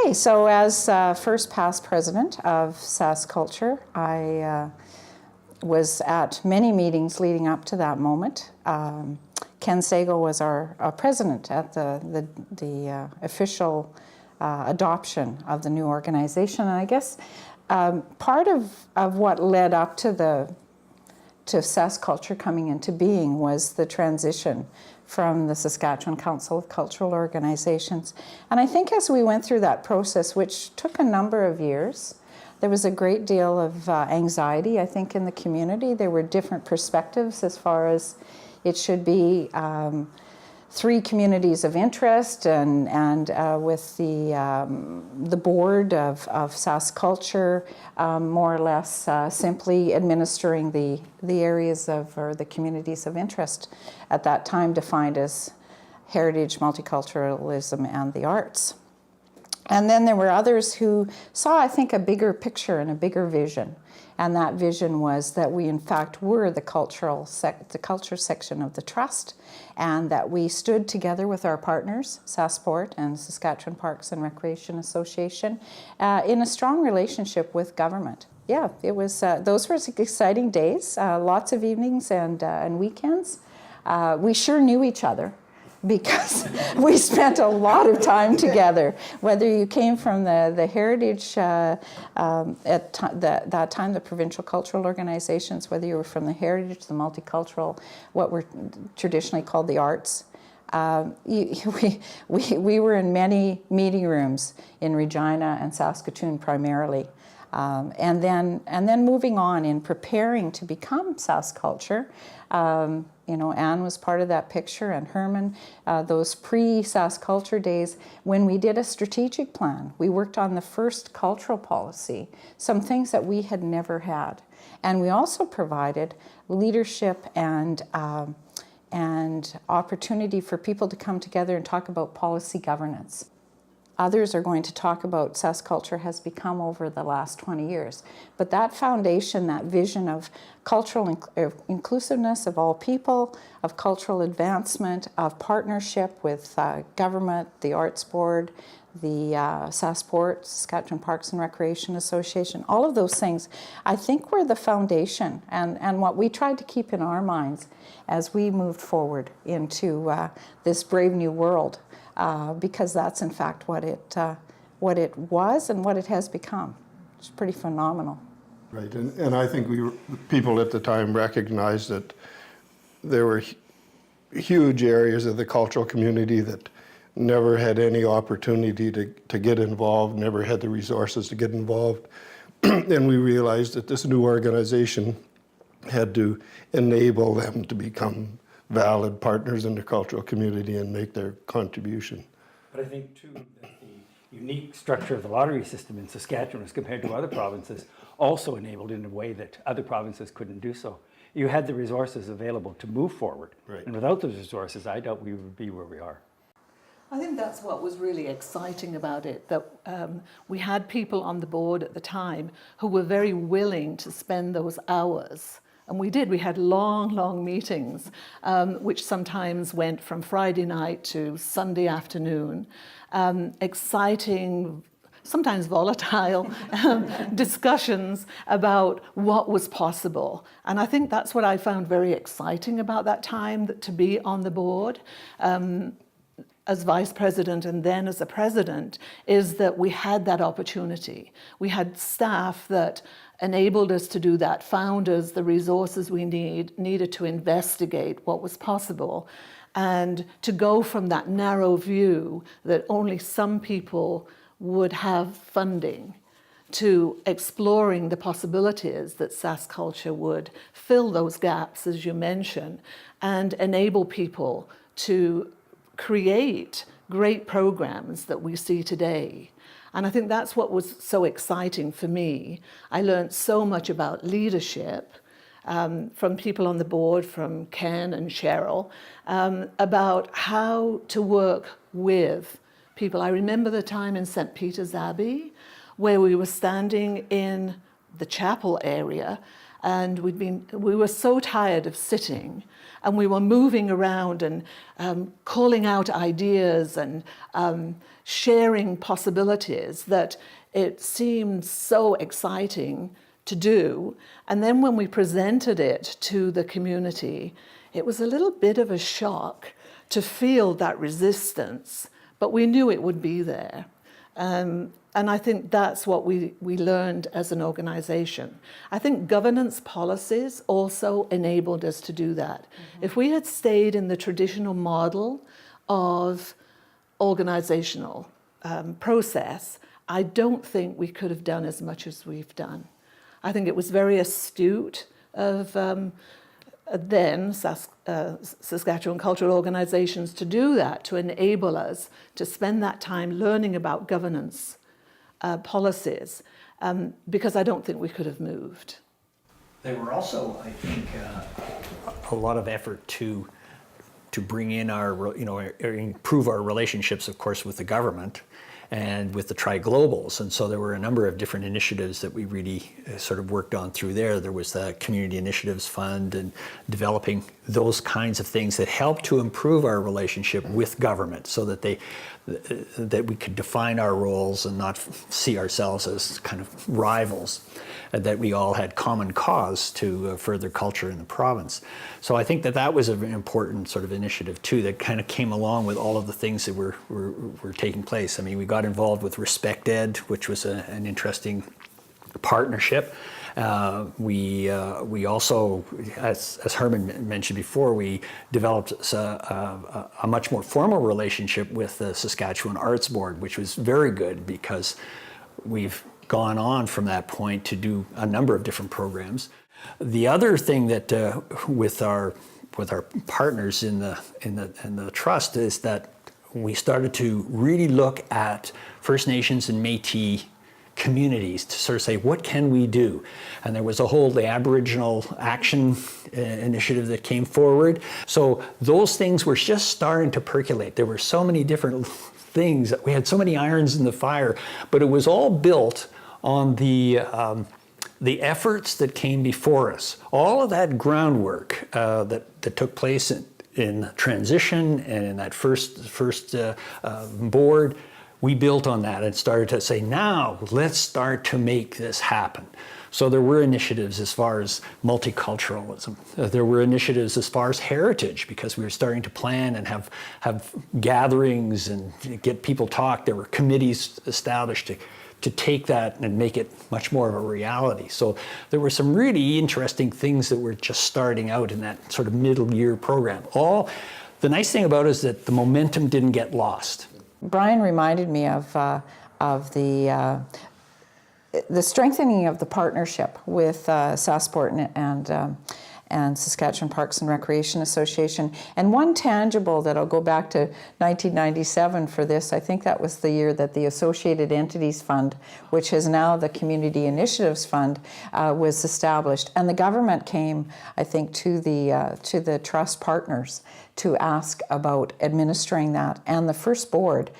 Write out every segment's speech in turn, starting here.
Okay, so as first past president of SaskCulture, I was at many meetings leading up to that moment. Ken Sago was our president at the official adoption of the new organization. And I guess part of what led up to SaskCulture coming into being was the transition from the Saskatchewan Council of Cultural Organizations. And I think as we went through that process, which took a number of years, there was a great deal of anxiety, I think, in the community. There were different perspectives as far as it should be 3 communities of interest, and with the board of SaskCulture more or less simply administering the areas of, or the communities of interest at that time defined as heritage, multiculturalism, and the arts. And then there were others who saw, I think, a bigger picture and a bigger vision. And that vision was that we, in fact, were the culture section of the trust, and that we stood together with our partners, Sasport and Saskatchewan Parks and Recreation Association, in a strong relationship with government. Yeah, it was. Those were exciting days. Lots of evenings and weekends. We sure knew each other, because we spent a lot of time together. Whether you came from the heritage, at that time, the provincial cultural organizations, whether you were from the heritage, the multicultural, what were traditionally called the arts, we were in many meeting rooms in Regina and Saskatoon primarily. And then moving on in preparing to become SaskCulture, you know, Anne was part of that picture, and Herman, those pre-SaskCulture days when we did a strategic plan. We worked on the first cultural policy, some things that we had never had. And we also provided leadership and opportunity for people to come together and talk about policy governance. Others are going to talk about SaskCulture has become over the last 20 years. But that foundation, that vision of cultural inclusiveness of all people, of cultural advancement, of partnership with government, the Arts Board, the Sasport, Saskatchewan Parks and Recreation Association, all of those things, I think were the foundation and what we tried to keep in our minds as we moved forward into this brave new world. Because that's in fact what it was and what it has become. It's pretty phenomenal. Right, and I think people at the time recognized that there were huge areas of the cultural community that never had any opportunity to get involved, never had the resources to get involved. And we realized that this new organization had to enable them to become valid partners in the cultural community and make their contribution. But I think too that the unique structure of the lottery system in Saskatchewan as compared to other provinces also enabled in a way that other provinces couldn't do so. You had the resources available to move forward. Right. And without those resources, I doubt we would be where we are. I think that's what was really exciting about it, that we had people on the board at the time who were very willing to spend those hours. And we did. We had long meetings, which sometimes went from Friday night to Sunday afternoon. Exciting, sometimes volatile discussions about what was possible. And I think that's what I found very exciting about that time, to be on the board. As vice president and then as a president, is that we had that opportunity. We had staff that enabled us to do that, found us the resources we needed to investigate what was possible, and to go from that narrow view that only some people would have funding to exploring the possibilities that SaskCulture would fill those gaps, as you mentioned, and enable people to create great programs that we see today. And I think that's what was so exciting for me. I learned so much about leadership from people on the board, from Ken and Cheryl, about how to work with people. I remember the time in St. Peter's Abbey where we were standing in the chapel area And we were so tired of sitting, and we were moving around and calling out ideas and sharing possibilities that it seemed so exciting to do. And then when we presented it to the community, it was a little bit of a shock to feel that resistance, but we knew it would be there. And I think that's what we learned as an organization. I think governance policies also enabled us to do that. Mm-hmm. If we had stayed in the traditional model of organizational process, I don't think we could have done as much as we've done. I think it was very astute of then Saskatchewan cultural organizations to do that, to enable us to spend that time learning about governance policies, because I don't think we could have moved. There were also, I think, a lot of effort to bring in our, improve our relationships, of course, with the government and with the Tri-Globals. And so there were a number of different initiatives that we really sort of worked on through there. There was the Community Initiatives Fund and developing those kinds of things that helped to improve our relationship with government so that that we could define our roles and not see ourselves as kind of rivals, and that we all had common cause to further culture in the province. So I think that was an important sort of initiative too, that kind of came along with all of the things that were taking place. I mean, we got involved with Respect Ed, which was an interesting partnership. We also, as Herman mentioned before, we developed a much more formal relationship with the Saskatchewan Arts Board, which was very good because we've gone on from that point to do a number of different programs. The other thing that with our partners in the trust is that we started to really look at First Nations and Métis communities to sort of say, what can we do? And there was the Aboriginal Action Initiative that came forward. So those things were just starting to percolate. There were so many different things. We had so many irons in the fire, but it was all built on the efforts that came before us. All of that groundwork that took place in transition and in that first board, we built on that and started to say, now let's start to make this happen. So there were initiatives as far as multiculturalism. There were initiatives as far as heritage, because we were starting to plan and have gatherings and get people talk. There were committees established to take that and make it much more of a reality. So there were some really interesting things that were just starting out in that sort of middle year program. The nice thing about it is that the momentum didn't get lost. Brian reminded me of the strengthening of the partnership with Sassport and Saskatchewan Parks and Recreation Association. And one tangible that'll go back to 1997 for this, I think that was the year that the Associated Entities Fund, which is now the Community Initiatives Fund, was established. And the government came, I think, to the trust partners to ask about administering that. And the first board,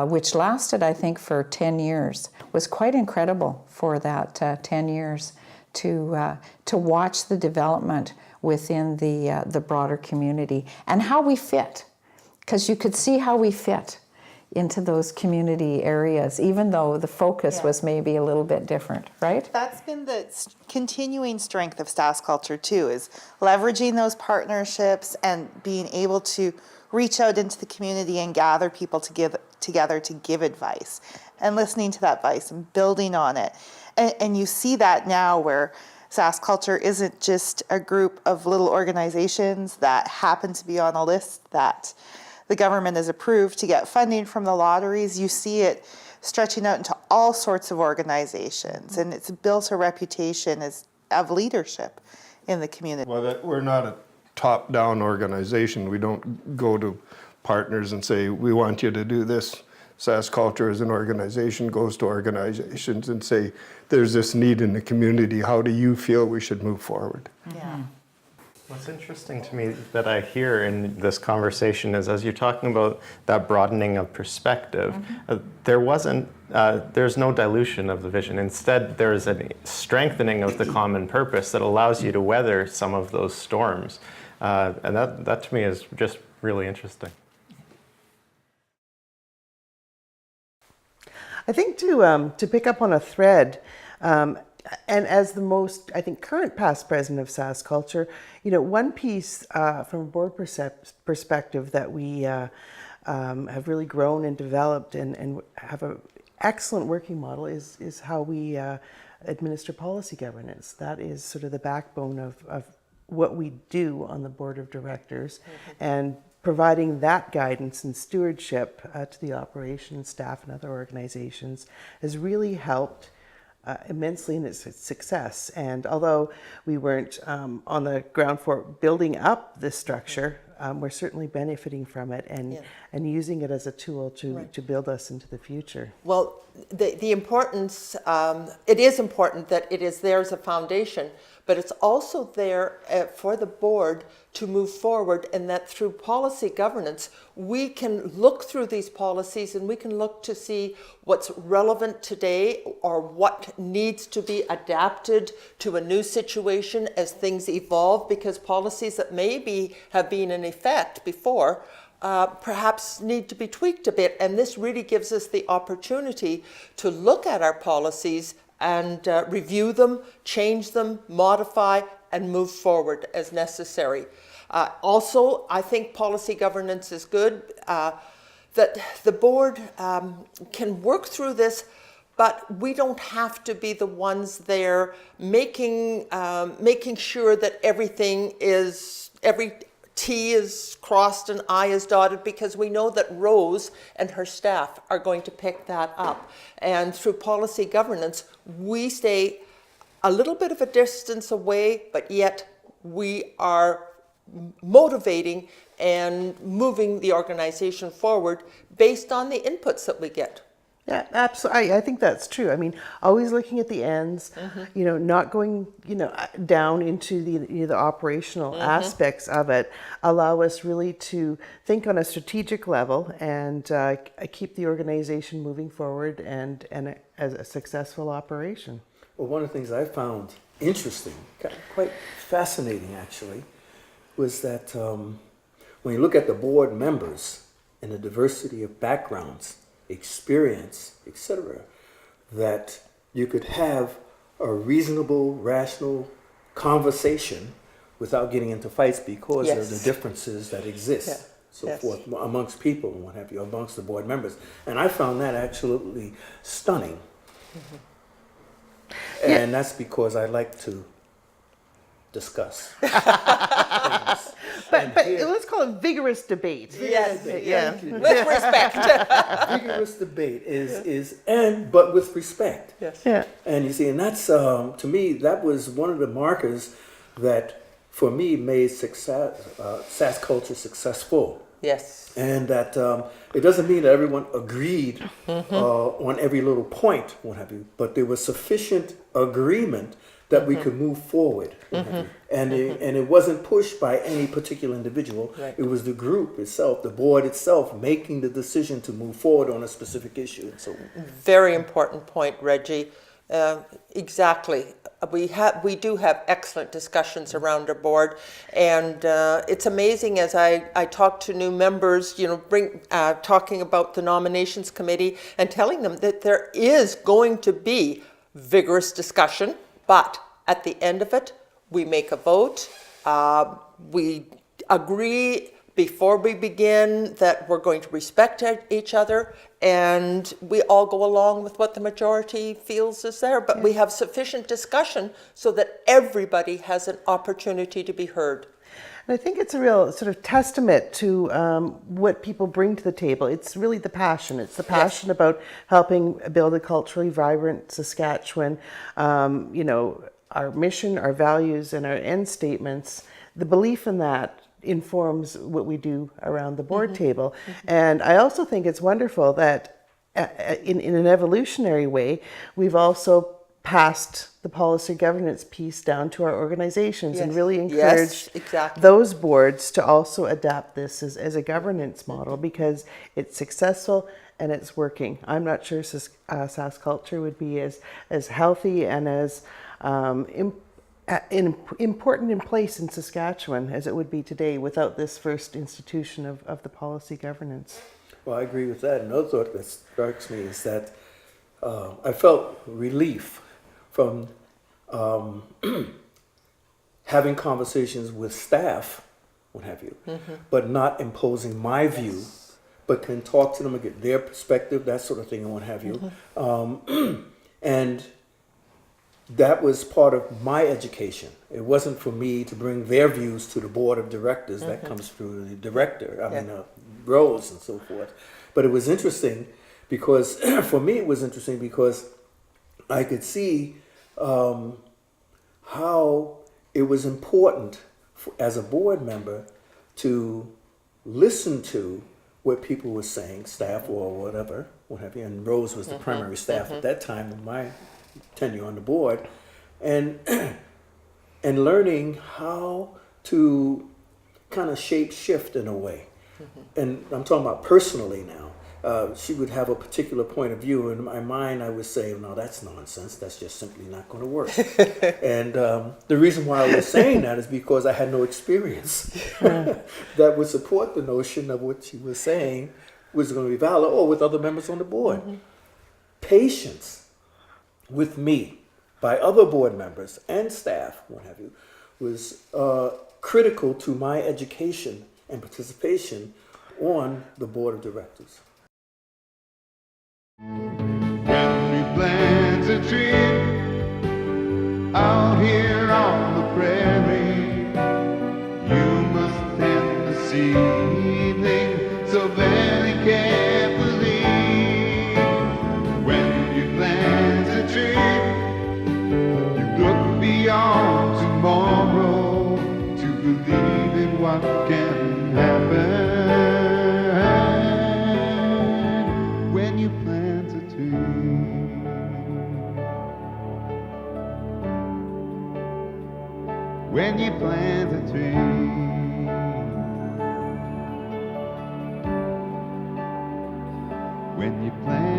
which lasted, I think, for 10 years, was quite incredible for that 10 years to watch the development within the broader community and how we fit, because you could see how we fit into those community areas, even though the focus was maybe a little bit different, right? That's been the continuing strength of SaskCulture too, is leveraging those partnerships and being able to reach out into the community and gather people together to give advice, and listening to that advice and building on it. And you see that now, where SaskCulture isn't just a group of little organizations that happen to be on a list that the government has approved to get funding from the lotteries. You see it stretching out into all sorts of organizations, and it's built a reputation of leadership in the community. Well, we're not a top-down organization. We don't go to partners and say, we want you to do this. SaskCulture as an organization goes to organizations and say, there's this need in the community. How do you feel we should move forward? Yeah. What's interesting to me that I hear in this conversation is, as you're talking about that broadening of perspective, there's no dilution of the vision. Instead, there's a strengthening of the common purpose that allows you to weather some of those storms. And that to me is just really interesting. I think to pick up on a thread, and as the most, I think, current past president of SaskCulture, one piece from a board perspective that we have really grown and developed and have an excellent working model is how we administer policy governance. That is sort of the backbone of what we do on the board of directors, and providing that guidance and stewardship to the operations staff and other organizations has really helped immensely in its success. And although we weren't on the ground floor building up this structure, we're certainly benefiting from it and using it as a tool to build us into the future. Well, the importance, it is important that it is there as a foundation, but it's also there for the board to move forward, and that through policy governance, we can look through these policies and we can look to see what's relevant today or what needs to be adapted to a new situation as things evolve, because policies that maybe have been in effect before perhaps need to be tweaked a bit. And this really gives us the opportunity to look at our policies and review them, change them, modify, and move forward as necessary. Also, I think policy governance is good, that the board can work through this, but we don't have to be the ones there making sure that every T is crossed and I is dotted, because we know that Rose and her staff are going to pick that up. And through policy governance, we stay a little bit of a distance away, but yet we are motivating and moving the organization forward based on the inputs that we get. Yeah, absolutely. I think that's true. I mean, always looking at the ends, not going, down into the operational aspects of it, allow us really to think on a strategic level and keep the organization moving forward and as a successful operation. Well, one of the things I found interesting, quite fascinating actually, was that when you look at the board members and the diversity of backgrounds, experience, etc., that you could have a reasonable, rational conversation without getting into fights because of the differences that exist, forth amongst people and what have you, amongst the board members. And I found that absolutely stunning. And that's because I like to discuss. But let's call it vigorous debate. Yes, yeah. With respect. Vigorous debate but with respect. Yes. Yeah. And you see, and that's to me, that was one of the markers that for me made SaskCulture successful. Yes. And that it doesn't mean that everyone agreed on every little point, what have you, but there was sufficient agreement that we could move forward. And it wasn't pushed by any particular individual. Right. It was the group itself, the board itself, making the decision to move forward on a specific issue. So, Very important point, Reggie. Exactly. We do have excellent discussions around our board, and it's amazing as I talk to new members, talking about the nominations committee and telling them that there is going to be vigorous discussion, but at the end of it, we make a vote. We agree before we begin that we're going to respect each other, and we all go along with what the majority feels is there. But we have sufficient discussion so that everybody has an opportunity to be heard. And I think it's a real sort of testament to what people bring to the table. It's really the passion. It's the passion about helping build a culturally vibrant Saskatchewan. Our mission, our values, and our end statements, the belief in that informs what we do around the board table. And I also think it's wonderful that in an evolutionary way, we've also passed the policy governance piece down to our organizations and Yes. really Yes, encouraged exactly. those boards to also adapt this as a governance model because it's successful and it's working. I'm not sure SaskCulture would be as healthy and as important in place in Saskatchewan as it would be today without this first institution of the policy governance. Well, I agree with that. Another thought that strikes me is that I felt relief from having conversations with staff, what have you, but not imposing my view, but can talk to them and get their perspective, that sort of thing, and what have you. And that was part of my education. It wasn't for me to bring their views to the board of directors. That comes through the director, Rose and so forth. But it was interesting because, for me, it was interesting because I could see how it was important as a board member to listen to what people were saying, staff or whatever, what have you. And Rose was the primary staff at that time of my tenure on the board, and and learning how to kind of shape shift in a way. And I'm talking about personally now. She would have a particular point of view. In my mind, I would say, no, that's nonsense. That's just simply not going to work. And the reason why I was saying that is because I had no experience that would support the notion of what she was saying was going to be valid, or with other members on the board. Patience with me by other board members and staff, what have you, was critical to my education and participation on the board of directors. When we plant a tree out here on the prairie, you must tend the seedling so very carefully. When you plant a tree, you look beyond tomorrow to believe in what can happen. When you plant a tree, when you plant a tree, when you plant